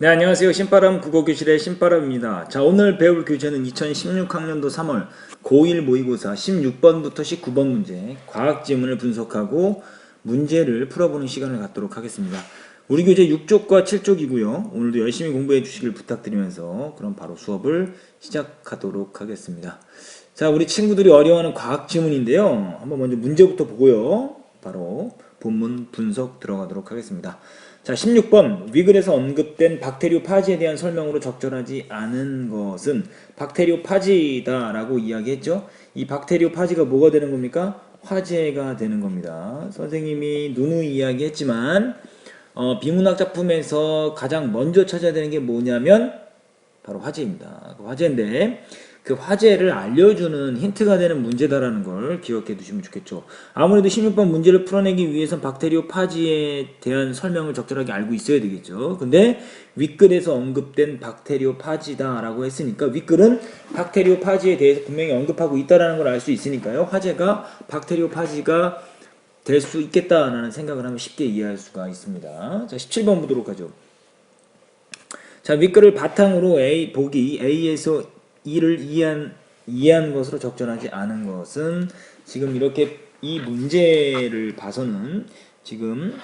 네, 안녕하세요. 신바람 국어교실의 신바람입니다. 자, 오늘 배울 교재는 2016학년도 3월 고1 모의고사 16번부터 19번 문제 과학 지문을 분석하고 문제를 풀어보는 시간을 갖도록 하겠습니다. 우리 교재 6쪽과 7쪽이고요. 오늘도 열심히 공부해 주시길 부탁드리면서 그럼 바로 수업을 시작하도록 하겠습니다. 자, 우리 친구들이 어려워하는 과학 지문인데요. 한번 먼저 문제부터 보고요. 바로 본문 분석 들어가도록 하겠습니다. 자, 16번 위글에서 언급된 박테리오 파지에 대한 설명으로 적절하지 않은 것은 박테리오 파지다 라고 이야기했죠. 이 박테리오 파지가 뭐가 되는 겁니까? 화재가 되는 겁니다. 선생님이 누누이 이야기했지만 비문학 작품에서 가장 먼저 찾아야 되는 게 뭐냐면 바로 화재입니다. 그 화재인데 그 화재를 알려주는 힌트가 되는 문제다라는 걸 기억해 두시면 좋겠죠. 아무래도 16번 문제를 풀어내기 위해선 박테리오 파지에 대한 설명을 적절하게 알고 있어야 되겠죠. 근데 윗글에서 언급된 박테리오 파지다 라고 했으니까 윗글은 박테리오 파지에 대해서 분명히 언급하고 있다는 걸 알 수 있으니까요. 화재가 박테리오 파지가 될 수 있겠다라는 생각을 하면 쉽게 이해할 수가 있습니다. 자, 17번 보도록 하죠. 자, 윗글을 바탕으로 보기 A에서 E를 이해한 것으로 적절하지 않은 것은 지금 이렇게 이 문제를 봐서는 지금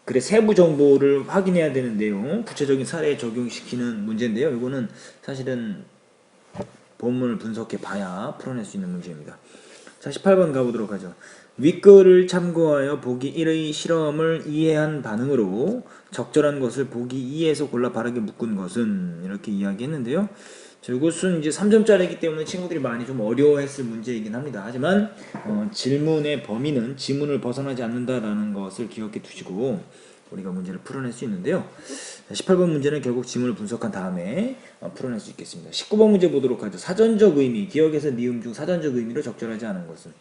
글의 세부 정보를 확인해야 되는 내용, 구체적인 사례에 적용시키는 문제인데요. 이거는 사실은 본문을 분석해 봐야 풀어낼 수 있는 문제입니다. 자, 18번 가보도록 하죠. 윗글을 참고하여 보기 1의 실험을 이해한 반응으로 적절한 것을 보기 2에서 골라 바르게 묶은 것은 이렇게 이야기했는데요. 자, 이것은 이제 3점짜리이기 때문에 친구들이 많이 좀 어려워했을 문제이긴 합니다. 하지만 질문의 범위는 지문을 벗어나지 않는다라는 것을 기억해 두시고 우리가 문제를 풀어낼 수 있는데요. 18번 문제는 결국 지문을 분석한 다음에 풀어낼 수 있겠습니다. 19번 문제 보도록 하죠. 사전적 의미, 기억에서 미음 중 사전적 의미로 적절하지 않은 것은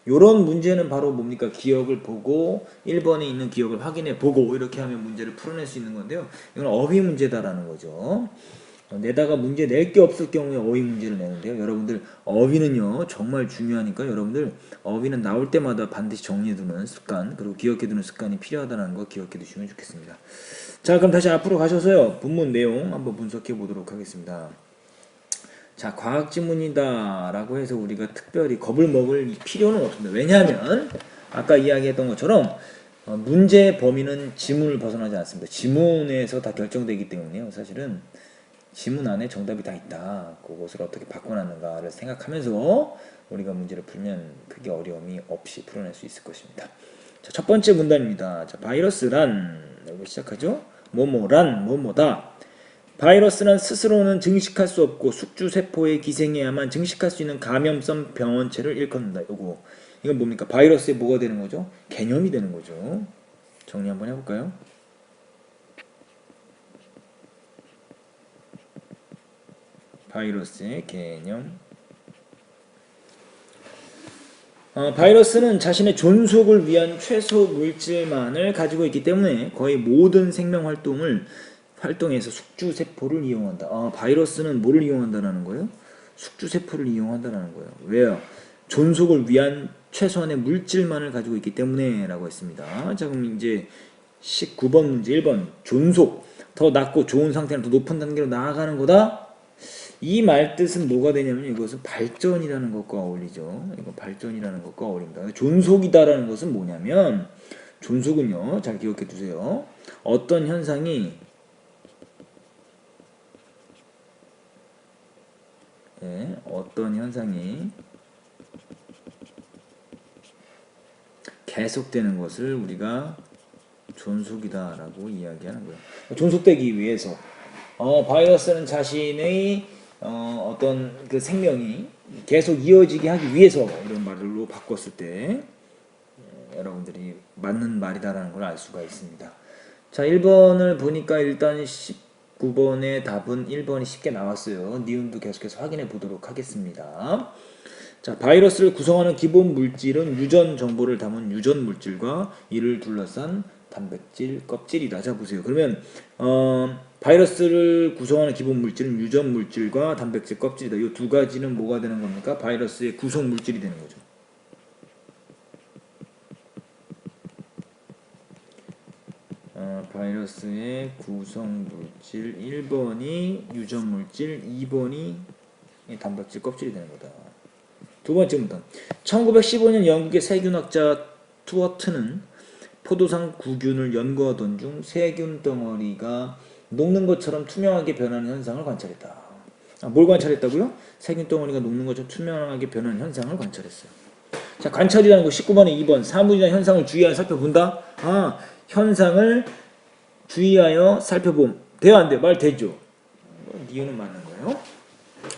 요런 문제는 바로 뭡니까? 기억을 보고 1번에 있는 기억을 확인해 보고 이렇게 하면 문제를 풀어낼 수 있는 건데요. 이건 어휘 문제다라는 거죠. 내다가 문제 낼 게 없을 경우에 어휘 문제를 내는데요. 여러분들 어휘는요 정말 중요하니까 여러분들 어휘는 나올 때마다 반드시 정리해두는 습관 그리고 기억해두는 습관이 필요하다는 거 기억해 두시면 좋겠습니다. 자, 그럼 다시 앞으로 가셔서요 본문 내용 한번 분석해 보도록 하겠습니다. 자, 과학 지문이다 라고 해서 우리가 특별히 겁을 먹을 필요는 없습니다. 왜냐하면 아까 이야기했던 것처럼 문제의 범위는 지문을 벗어나지 않습니다. 지문에서 다 결정되기 때문에요. 사실은 지문 안에 정답이 다 있다. 그것을 어떻게 바꿔놨는가를 생각하면서 우리가 문제를 풀면 크게 어려움이 없이 풀어낼 수 있을 것입니다. 자, 첫 번째 문단입니다. 자, 바이러스란 여기 시작하죠. 뭐뭐란 뭐뭐다. 바이러스는 스스로는 증식할 수 없고 숙주세포에 기생해야만 증식할 수 있는 감염성 병원체를 일컫는다. 요거 이건 뭡니까? 바이러스의 뭐가 되는 거죠? 개념이 되는 거죠. 정리 한번 해볼까요? 바이러스의 개념. 바이러스는 자신의 존속을 위한 최소 물질만을 가지고 있기 때문에 거의 모든 생명 활동에서 숙주세포를 이용한다. 바이러스는 뭐를 이용한다는 거예요? 숙주세포를 이용한다는 거예요. 왜요? 존속을 위한 최소한의 물질만을 가지고 있기 때문에 라고 했습니다. 자, 그럼 이제 19번 문제 1번 존속 더 낮고 좋은 상태는 더 높은 단계로 나아가는 거다. 이 말뜻은 뭐가 되냐면 이것은 발전이라는 것과 어울리죠. 이거 발전이라는 것과 어울립니다. 존속이다라는 것은 뭐냐면 존속은요. 잘 기억해 두세요. 어떤 현상이 계속되는 것을 우리가 존속이다라고 이야기하는 거예요. 존속되기 위해서 바이러스는 자신의 어떤 그 생명이 계속 이어지게 하기 위해서 이런 말로 바꿨을 때 여러분들이 맞는 말이다라는 걸 알 수가 있습니다. 자, 1번을 보니까 일단 19번의 답은 1번이 쉽게 나왔어요. 니은도 계속해서 확인해 보도록 하겠습니다. 자, 바이러스를 구성하는 기본 물질은 유전 정보를 담은 유전 물질과 이를 둘러싼 단백질 껍질이다. 자, 보세요. 그러면 바이러스를 구성하는 기본 물질은 유전 물질과 단백질 껍질이다. 이 두 가지는 뭐가 되는 겁니까? 바이러스의 구성 물질이 되는 거죠. 바이러스의 구성물질 1번이 유전물질, 2번이 단백질 껍질이 되는 거다. 두 번째 문단. 1915년 영국의 세균학자 투어트는 포도상 구균을 연구하던 중 세균 덩어리가 녹는 것처럼 투명하게 변하는 현상을 관찰했다. 뭘 관찰했다고요? 세균 덩어리가 녹는 것처럼 투명하게 변하는 현상을 관찰했어요. 자, 관찰이라는 거 19번에 2번 사물이나 현상을 주의하여 살펴본다. 현상을 주의하여 살펴봄. 돼요, 안 돼요? 말 되죠? 니은은 맞는 거예요.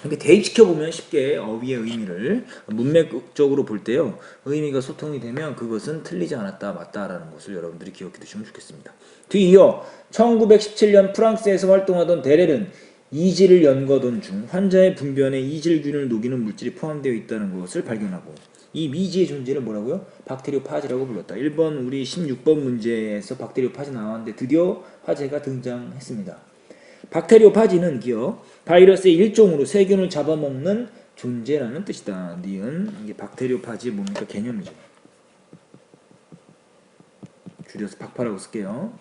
이렇게 대입시켜보면 쉽게 어휘의 의미를 문맥적으로 볼 때요, 의미가 소통이 되면 그것은 틀리지 않았다, 맞다라는 것을 여러분들이 기억해 두시면 좋겠습니다. 뒤이어 1917년 프랑스에서 활동하던 데렐은 이질을 연구하던 중 환자의 분변에 이질균을 녹이는 물질이 포함되어 있다는 것을 발견하고 이 미지의 존재를 뭐라고요? 박테리오파지라고 불렀다. 1번 우리 16번 문제에서 박테리오파지 나왔는데 드디어 화제가 등장했습니다. 박테리오파지는 기억 바이러스의 일종으로 세균을 잡아먹는 존재라는 뜻이다. 니은 이게 박테리오파지의 뭡니까? 개념이죠. 줄여서 박파라고 쓸게요.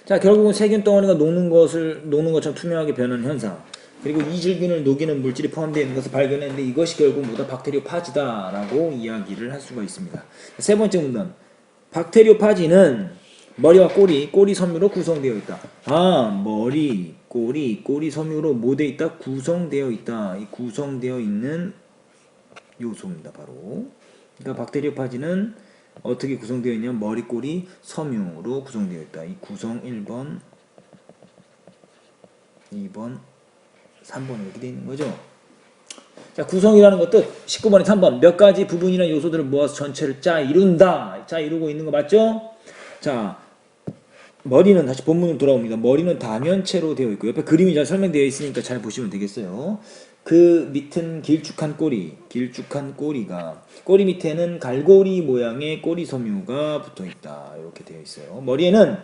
자, 결국은 세균 덩어리가 녹는 것처럼 투명하게 변하는 현상, 그리고 이질균을 녹이는 물질이 포함되어 있는 것을 발견했는데 이것이 결국 뭐다? 박테리오파지다라고 이야기를 할 수가 있습니다. 세 번째 문단. 박테리오파지는 머리와 꼬리 섬유로 구성되어 있다. 머리, 꼬리 섬유로 뭐 되어 있다? 구성되어 있다. 이 구성되어 있는 요소입니다. 바로. 그러니까 박테리오파지는 어떻게 구성되어 있냐면 머리, 꼬리, 섬유로 구성되어 있다. 이 구성 1번, 2번, 3번 이렇게 되어 있는 거죠. 자, 구성이라는 것도 19번에 3번 몇 가지 부분이나 요소들을 모아서 전체를 짜 이룬다. 짜 이루고 있는 거 맞죠? 자, 머리는 다시 본문으로 돌아옵니다. 머리는 다면체로 되어 있고 옆에 그림이 잘 설명되어 있으니까 잘 보시면 되겠어요. 그 밑은 길쭉한 꼬리가 꼬리 밑에는 갈고리 모양의 꼬리 섬유가 붙어 있다. 이렇게 되어 있어요. 머리에는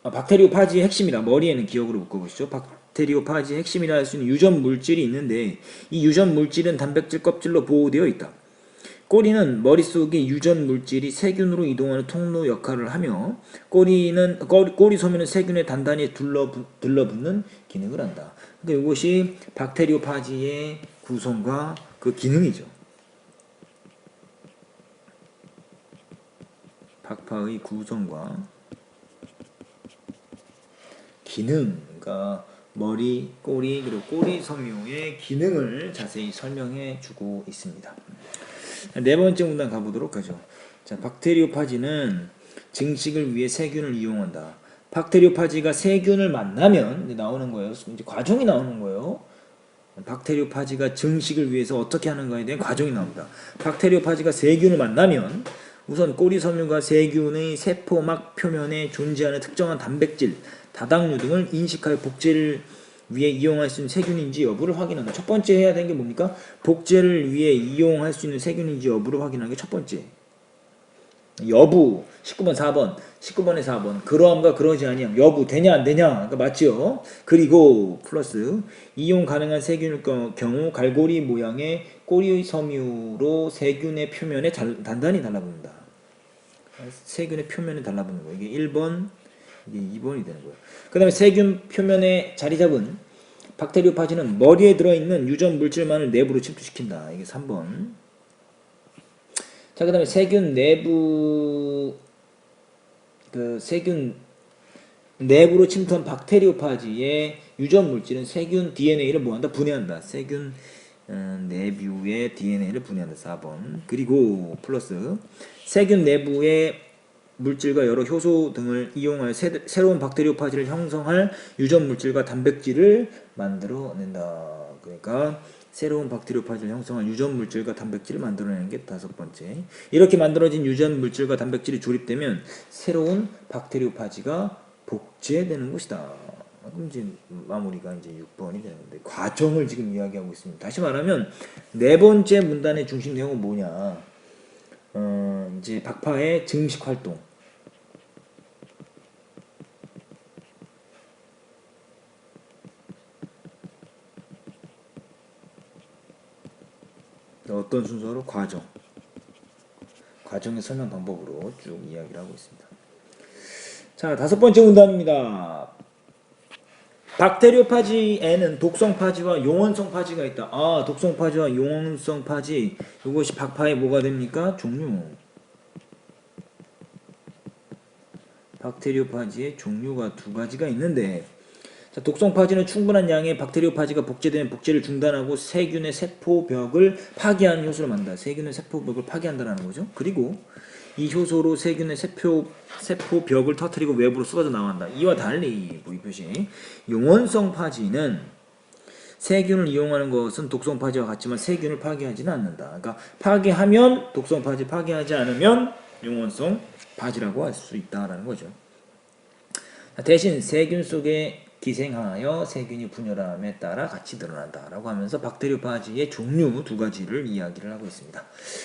박테리오파지의 핵심이라 머리에는 기억으로 묶어보시죠. 박테리오파지의 핵심이라 할 수 있는 유전 물질이 있는데 이 유전 물질은 단백질 껍질로 보호되어 있다. 꼬리는 머릿속의 유전 물질이 세균으로 이동하는 통로 역할을 하며 꼬리 섬유는 세균에 단단히 들러붙는 기능을 한다. 근데 이것이 박테리오파지의 구성과 그 기능이죠. 박파의 구성과 기능, 그러니까 머리, 꼬리, 그리고 꼬리 섬유의 기능을 자세히 설명해 주고 있습니다. 네 번째 문단 가보도록 하죠. 자, 박테리오파지는 증식을 위해 세균을 이용한다. 박테리오파지가 세균을 만나면 이제 나오는 거예요. 이제 과정이 나오는 거예요. 박테리오파지가 증식을 위해서 어떻게 하는가에 대한 과정이 나옵니다. 박테리오파지가 세균을 만나면 우선 꼬리 섬유가 세균의 세포막 표면에 존재하는 특정한 단백질, 다당류 등을 인식하여 복제를 위해 이용할 수 있는 세균인지 여부를 확인한다. 첫 번째 해야 되는 게 뭡니까? 복제를 위해 이용할 수 있는 세균인지 여부를 확인하는 게 첫 번째. 여부 19번에 4번 그러함과 그러지 아니함 여부 되냐 안 되냐 그러니까 맞죠. 그리고 플러스 이용 가능한 세균일 경우 갈고리 모양의 꼬리 섬유로 세균의 표면에 단단히 달라붙는다. 세균의 표면에 달라붙는 거 이게 1번 이게 2번이 되는 거예요. 그 다음에 세균 표면에 자리 잡은 박테리오파지는 머리에 들어있는 유전 물질만을 내부로 침투시킨다. 이게 3번. 자, 그 다음에 세균 내부로 침투한 박테리오파지의 유전 물질은 세균 DNA를 뭐한다? 분해한다. 세균 내부의 DNA를 분해한다. 4번. 그리고 플러스 세균 내부의 물질과 여러 효소 등을 이용하여 새로운 박테리오파지를 형성할 유전 물질과 단백질을 만들어낸다. 그러니까 새로운 박테리오파지를 형성할 유전 물질과 단백질을 만들어내는 게 다섯 번째. 이렇게 만들어진 유전 물질과 단백질이 조립되면 새로운 박테리오파지가 복제되는 것이다. 그럼 이제 마무리가 이제 6번이 되는데 과정을 지금 이야기하고 있습니다. 다시 말하면 네 번째 문단의 중심 내용은 뭐냐? 이제 박파의 증식 활동. 어떤 순서로? 과정의 설명 방법으로 쭉 이야기를 하고 있습니다. 자, 다섯 번째 문단입니다. 박테리오파지에는 독성파지와 용원성파지가 있다. 아, 독성파지와 용원성파지, 이것이 박파의 뭐가 됩니까? 종류. 박테리오파지의 종류가 두 가지가 있는데, 자, 독성파지는 충분한 양의 박테리오파지가 복제되면 복제를 중단하고 세균의 세포벽을 파괴하는 효소를 만든다. 세균의 세포벽을 파괴한다는 거죠. 그리고 이 효소로 세균의 세포벽을 터뜨리고 외부로 쏟아져 나간다. 이와 달리 이 표시 용원성 파지는 세균을 이용하는 것은 독성 파지와 같지만 세균을 파괴하지는 않는다. 그러니까 파괴하면 독성 파지, 파괴하지 않으면 용원성 파지라고 할 수 있다라는 거죠. 대신 세균 속에 기생하여 세균이 분열함에 따라 같이 늘어난다라고 하면서 박테리오파지의 종류 두 가지를 이야기를 하고 있습니다.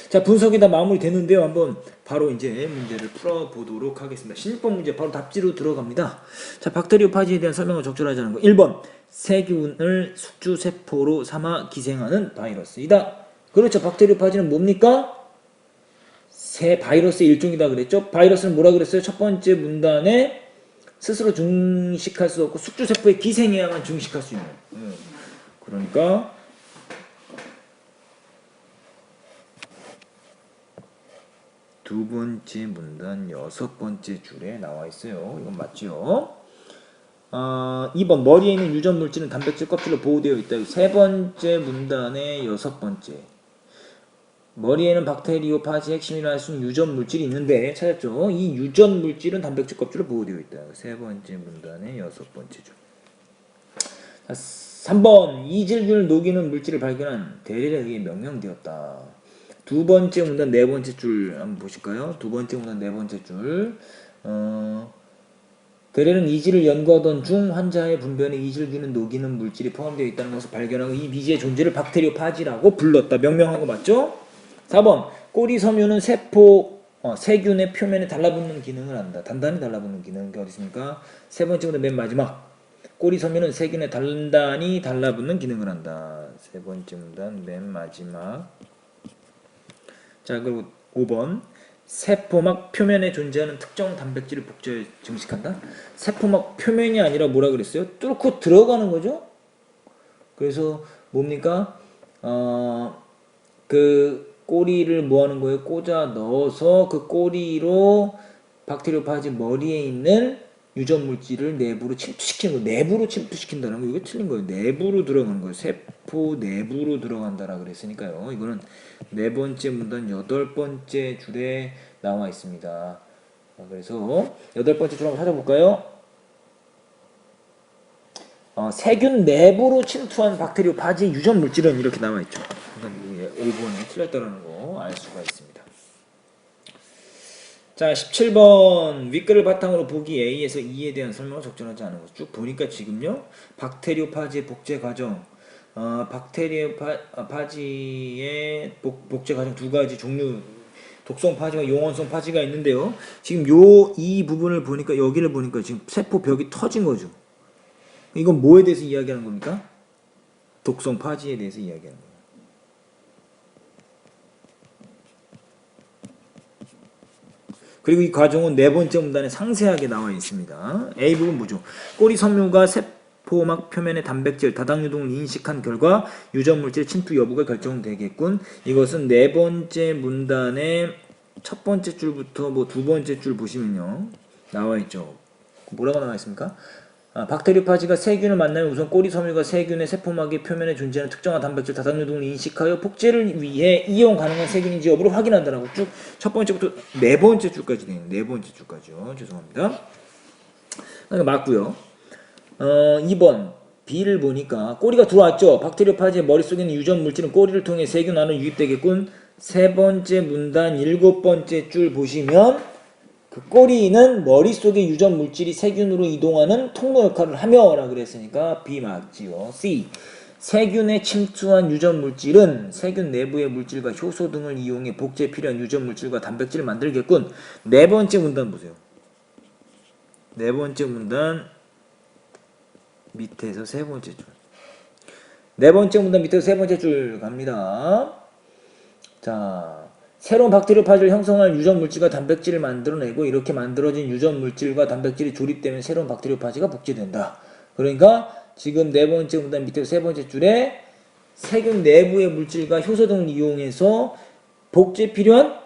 자, 분석이 다 마무리됐는데요. 한번 바로 이제 문제를 풀어보도록 하겠습니다. 신입법 문제 바로 답지로 들어갑니다. 자, 박테리오파지에 대한 설명을 적절하지 않은 거. 1번 세균을 숙주세포로 삼아 기생하는 바이러스이다. 그렇죠. 박테리오파지는 뭡니까? 새 바이러스의 일종이다 그랬죠. 바이러스는 뭐라 그랬어요? 첫 번째 문단에 스스로 증식할 수 없고 숙주세포에 기생해야만 증식할 수 있는. 그러니까 두 번째 문단 여섯 번째 줄에 나와 있어요. 이건 맞죠? 2번 머리에 있는 유전 물질은 단백질 껍질로 보호되어 있다. 세 번째 문단의 여섯 번째. 머리에는 박테리오파지 핵심이라 할 수 있는 유전 물질이 있는데 찾았죠? 이 유전 물질은 단백질 껍질로 보호되어 있다. 세 번째 문단의 여섯 번째 줄. 자, 3번 이질균을 녹이는 물질을 발견한 대렐에 의해 명명되었다. 두 번째 문단 네 번째 줄 한번 보실까요? 두 번째 문단 네 번째 줄. 대렐은 이질을 연구하던 중 환자의 분변에 이질균을 녹이는 물질이 포함되어 있다는 것을 발견하고 이 미지의 존재를 박테리오파지라고 불렀다. 명명한 거 맞죠? 4번 꼬리 섬유는 세균의 표면에 달라붙는 기능을 한다. 단단히 달라붙는 기능이 어디 있습니까? 세 번째보다 맨 마지막 꼬리 섬유는 세균에 단단히 달라붙는 기능을 한다. 세 번째 문단 맨 마지막. 자, 그리고 5번 세포막 표면에 존재하는 특정 단백질을 복제 증식한다. 세포막 표면이 아니라 뭐라 그랬어요? 뚫고 들어가는 거죠. 그래서 뭡니까? 그 꼬리를 뭐 하는 거예요? 꽂아 넣어서 그 꼬리로 박테리오파지 머리에 있는 유전 물질을 내부로 침투시키는 거예요. 내부로 침투시킨다는 거. 이게 틀린 거예요. 내부로 들어가는 거예요. 세포 내부로 들어간다라 그랬으니까요. 이거는 네 번째 문단 여덟 번째 줄에 나와 있습니다. 그래서 여덟 번째 줄 한번 찾아볼까요? 세균 내부로 침투한 박테리오파지 유전 물질은 이렇게 나와 있죠. 5번에 틀렸다는 거 알 수가 있습니다. 자, 17번 윗글을 바탕으로 보기 A에서 E에 대한 설명을 적절하지 않은 것. 쭉 보니까 지금요. 박테리오파지의 복제 과정, 박테리오파지의 복제 과정 두 가지 종류, 독성 파지와 용원성 파지가 있는데요. 지금 이 부분을 보니까 여기를 보니까 지금 세포 벽이 터진 거죠. 이건 뭐에 대해서 이야기하는 겁니까? 독성 파지에 대해서 이야기하는 거예요. 그리고 이 과정은 네 번째 문단에 상세하게 나와 있습니다. A 부분 뭐죠? 꼬리 섬유가 세포막 표면의 단백질, 다당유동을 인식한 결과 유전물질 침투 여부가 결정되겠군. 이것은 네 번째 문단의 첫 번째 줄부터 뭐 두 번째 줄 보시면요. 나와 있죠. 뭐라고 나와 있습니까? 박테리오파지가 세균을 만나면 우선 꼬리 섬유가 세균의 세포막의 표면에 존재하는 특정한 단백질 다당류등을 인식하여 복제를 위해 이용 가능한 세균인지 여부를 확인한다라고 쭉 첫 번째부터 네 번째 줄까지 되는 네 번째 줄까지요. 죄송합니다. 맞고요. 2번 B를 보니까 꼬리가 들어왔죠. 박테리오파지의 머릿속에 있는 유전 물질은 꼬리를 통해 세균 안으로 유입되겠군. 세 번째 문단 일곱 번째 줄 보시면 그 꼬리는 머릿속의 유전 물질이 세균으로 이동하는 통로 역할을 하며 라고 그랬으니까 B 맞지요. C. 세균에 침투한 유전 물질은 세균 내부의 물질과 효소 등을 이용해 복제에 필요한 유전 물질과 단백질을 만들겠군. 네 번째 문단 보세요. 네 번째 문단 밑에서 세 번째 줄. 네 번째 문단 밑에서 세 번째 줄 갑니다. 자, 새로운 박테리오파지를 형성할 유전 물질과 단백질을 만들어내고 이렇게 만들어진 유전 물질과 단백질이 조립되면 새로운 박테리오파지가 복제된다. 그러니까 지금 네 번째 문단 밑에 세 번째 줄에 세균 내부의 물질과 효소 등을 이용해서 복제 필요한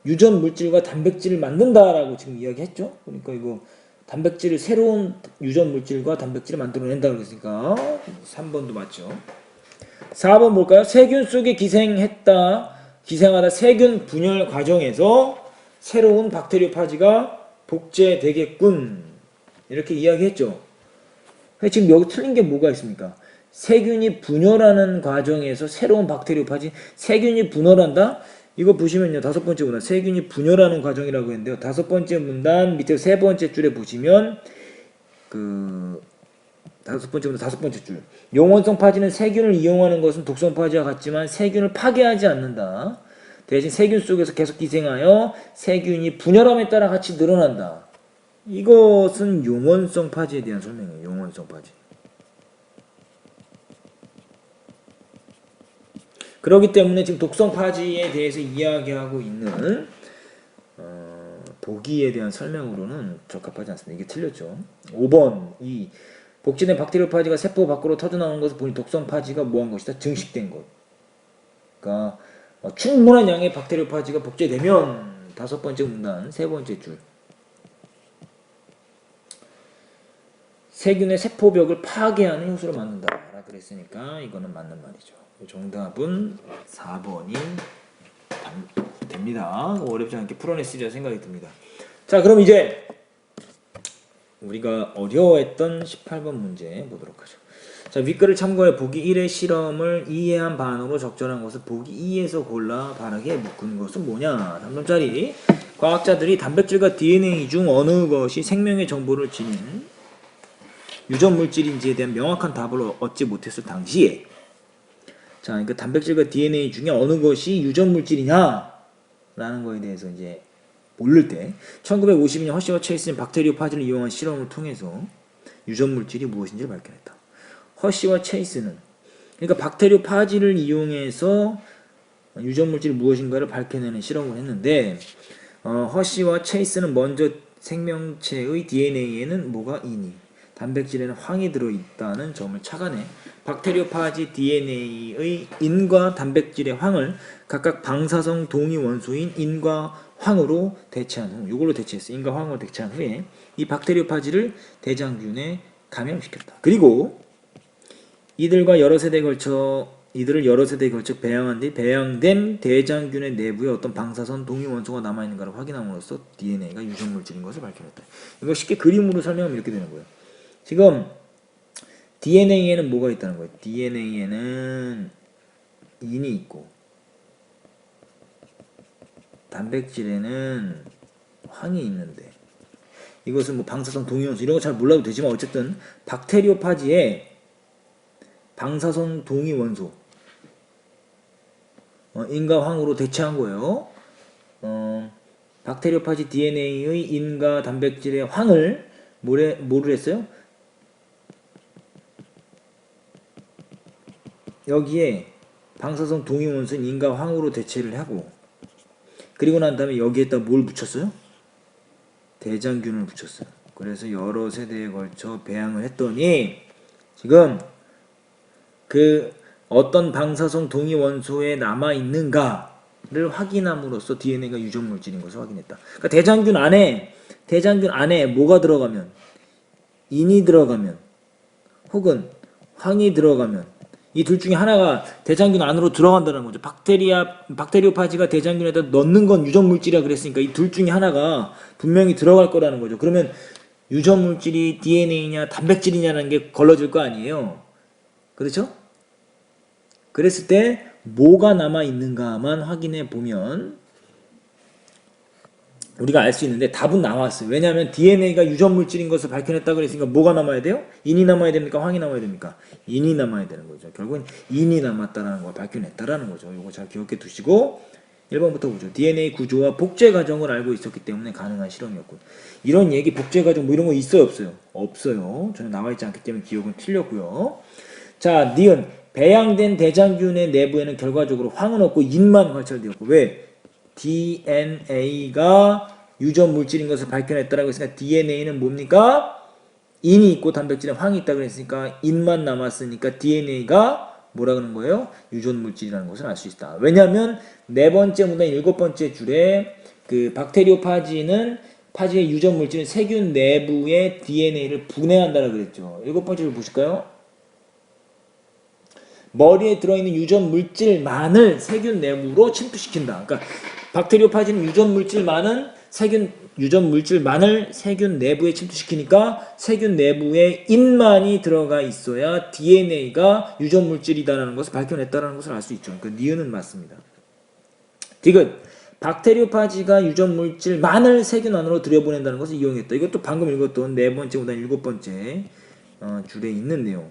유전 물질과 단백질을 만든다라고 지금 이야기했죠. 그러니까 이거 단백질을 새로운 유전 물질과 단백질을 만들어낸다 그랬으니까 3번도 맞죠. 4번 볼까요? 세균 속에 기생하다 세균 분열 과정에서 새로운 박테리오파지가 복제되겠군. 이렇게 이야기했죠. 지금 여기 틀린 게 뭐가 있습니까? 세균이 분열하는 과정에서 새로운 박테리오파지, 세균이 분열한다? 이거 보시면요. 다섯 번째 문단, 세균이 분열하는 과정이라고 했는데요. 다섯 번째 문단 밑에 세 번째 줄에 보시면 다섯 번째 줄. 용원성 파지는 세균을 이용하는 것은 독성 파지와 같지만 세균을 파괴하지 않는다. 대신 세균 속에서 계속 기생하여 세균이 분열함에 따라 같이 늘어난다. 이것은 용원성 파지에 대한 설명이에요. 용원성 파지. 그렇기 때문에 지금 독성 파지에 대해서 이야기하고 있는 보기에 대한 설명으로는 적합하지 않습니다. 이게 틀렸죠. 5번 이 복제된 박테리오파지가 세포 밖으로 터져나오는 것을 보니 독성 파지가 뭐한 것이다? 증식된 것. 그러니까 충분한 양의 박테리오파지가 복제되면 다섯 번째 문단 세 번째 줄 세균의 세포벽을 파괴하는 효소를 만든다라 그랬으니까 이거는 맞는 말이죠. 정답은 4번이 됩니다. 어렵지 않게 풀어냈으리라 생각이 듭니다. 자, 그럼 이제 우리가 어려워했던 18번 문제 보도록 하죠. 자, 윗글을 참고해 보기 1의 실험을 이해한 반응으로 적절한 것을 보기 2에서 골라 바르게 묶은 것은 뭐냐? 3점짜리. 과학자들이 단백질과 DNA 중 어느 것이 생명의 정보를 지닌 유전 물질인지에 대한 명확한 답을 얻지 못했을 당시에, 자, 그러니까 단백질과 DNA 중에 어느 것이 유전 물질이냐 라는 거에 대해서 이제 모를 때 1952년 허쉬와 체이스는 박테리오파지를 이용한 실험을 통해서 유전 물질이 무엇인지를 밝혀냈다. 허쉬와 체이스는 그러니까 박테리오파지를 이용해서 유전 물질이 무엇인가를 밝혀내는 실험을 했는데 허쉬와 체이스는 먼저 생명체의 DNA에는 뭐가 있니? 단백질에는 황이 들어있다는 점을 착안해 박테리오파지 DNA의 인과 단백질의 황을 각각 방사성 동위 원소인 인과 황으로 대체한 후, 이걸로 대체했어. 인과 황으로 대체한 후에 이 박테리오파지를 대장균에 감염시켰다. 그리고 이들을 여러 세대에 걸쳐 배양한 뒤 배양된 대장균의 내부에 어떤 방사선 동위 원소가 남아있는가를 확인함으로써 DNA가 유전물질인 것을 밝혀냈다. 이거 쉽게 그림으로 설명하면 이렇게 되는 거예요. 지금 DNA에는 뭐가 있다는 거예요? DNA에는 인이 있고 단백질에는 황이 있는데 이것은 뭐 방사선 동위원소 이런 거 잘 몰라도 되지만 어쨌든 박테리오파지에 방사선 동위원소 인과 황으로 대체한 거예요. 박테리오파지 DNA의 인과 단백질의 황을 뭐를 했어요? 여기에 방사선 동위원소인 인과 황으로 대체를 하고 그리고 난 다음에 여기에다 뭘 붙였어요? 대장균을 붙였어요. 그래서 여러 세대에 걸쳐 배양을 했더니 지금 그 어떤 방사성 동위 원소에 남아있는가를 확인함으로써 DNA가 유전물질인 것을 확인했다. 그러니까 대장균 안에 뭐가 들어가면 인이 들어가면 혹은 황이 들어가면 이 둘 중에 하나가 대장균 안으로 들어간다는 거죠. 박테리오파지가 대장균에다 넣는 건 유전물질이라 그랬으니까 이 둘 중에 하나가 분명히 들어갈 거라는 거죠. 그러면 유전물질이 DNA냐 단백질이냐는 게 걸러질 거 아니에요. 그렇죠? 그랬을 때 뭐가 남아있는가만 확인해 보면 우리가 알 수 있는데 답은 나왔어요. 왜냐하면 DNA가 유전물질인 것을 밝혀냈다고 그랬으니까 뭐가 남아야 돼요? 인이 남아야 됩니까? 황이 남아야 됩니까? 인이 남아야 되는 거죠. 결국은 인이 남았다라는 걸 밝혀냈다라는 거죠. 이거 잘 기억해 두시고 1번부터 보죠. DNA 구조와 복제 과정을 알고 있었기 때문에 가능한 실험이었고 이런 얘기 복제 과정 뭐 이런 거 있어요? 없어요? 없어요. 전혀 나와 있지 않기 때문에 기억은 틀렸고요. 자, 니은 배양된 대장균의 내부에는 결과적으로 황은 없고 인만 관찰되었고 왜? DNA가 유전 물질인 것을 밝혀냈다라고 했으니까 DNA는 뭡니까? 인이 있고 단백질에 황이 있다 그랬으니까 인만 남았으니까 DNA가 뭐라 그러는 거예요? 유전 물질이라는 것을 알 수 있다. 왜냐하면 네 번째 문단 일곱 번째 줄에 그 박테리오파지는 파지의 유전 물질은 세균 내부의 DNA를 분해한다라고 그랬죠. 일곱 번째 줄 보실까요? 머리에 들어있는 유전 물질만을 세균 내부로 침투시킨다. 그러니까 박테리오파지는 유전 물질만을 세균 내부에 침투시키니까 세균 내부에 인만이 들어가 있어야 DNA가 유전 물질이다라는 것을 밝혀냈다라는 것을 알 수 있죠. 그러니까 니은은 맞습니다. 디귿 박테리오파지가 유전 물질만을 세균 안으로 들여보낸다는 것을 이용했다. 이것도 방금 읽었던 네 번째 보다 일곱 번째 줄에 있는 내용.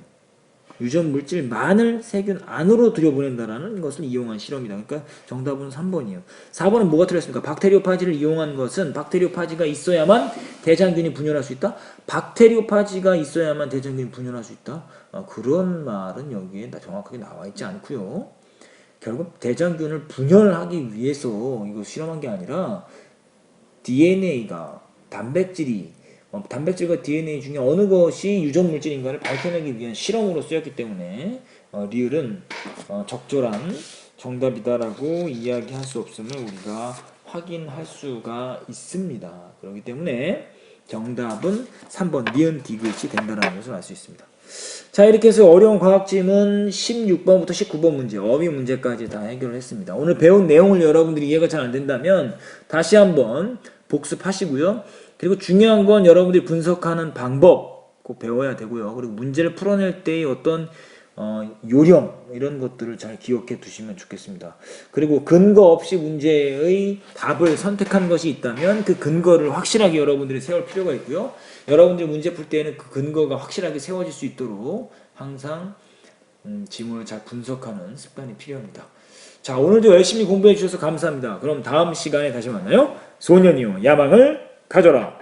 유전 물질만을 세균 안으로 들여보낸다라는 것을 이용한 실험이다. 그러니까 정답은 3번이에요. 4번은 뭐가 틀렸습니까? 박테리오파지를 이용한 것은 박테리오파지가 있어야만 대장균이 분열할 수 있다? 박테리오파지가 있어야만 대장균이 분열할 수 있다? 그런 말은 여기에 정확하게 나와 있지 않고요. 결국 대장균을 분열하기 위해서 이거 실험한 게 아니라 DNA가 단백질과 DNA 중에 어느 것이 유전 물질인가를 밝혀내기 위한 실험으로 쓰였기 때문에 리을은 적절한 정답이다라고 이야기할 수 없음을 우리가 확인할 수가 있습니다. 그렇기 때문에 정답은 3번 니은 디귿이 된다는 것을 알 수 있습니다. 자, 이렇게 해서 어려운 과학지문 16번부터 19번 문제, 어휘 문제까지 다 해결을 했습니다. 오늘 배운 내용을 여러분들이 이해가 잘 안 된다면 다시 한번 복습하시고요. 그리고 중요한 건 여러분들이 분석하는 방법 꼭 배워야 되고요. 그리고 문제를 풀어낼 때의 어떤 요령 이런 것들을 잘 기억해 두시면 좋겠습니다. 그리고 근거 없이 문제의 답을 선택한 것이 있다면 그 근거를 확실하게 여러분들이 세울 필요가 있고요. 여러분들이 문제 풀 때에는 그 근거가 확실하게 세워질 수 있도록 항상 지문을 잘 분석하는 습관이 필요합니다. 자, 오늘도 열심히 공부해 주셔서 감사합니다. 그럼 다음 시간에 다시 만나요. 소년이요 야망을 가져라.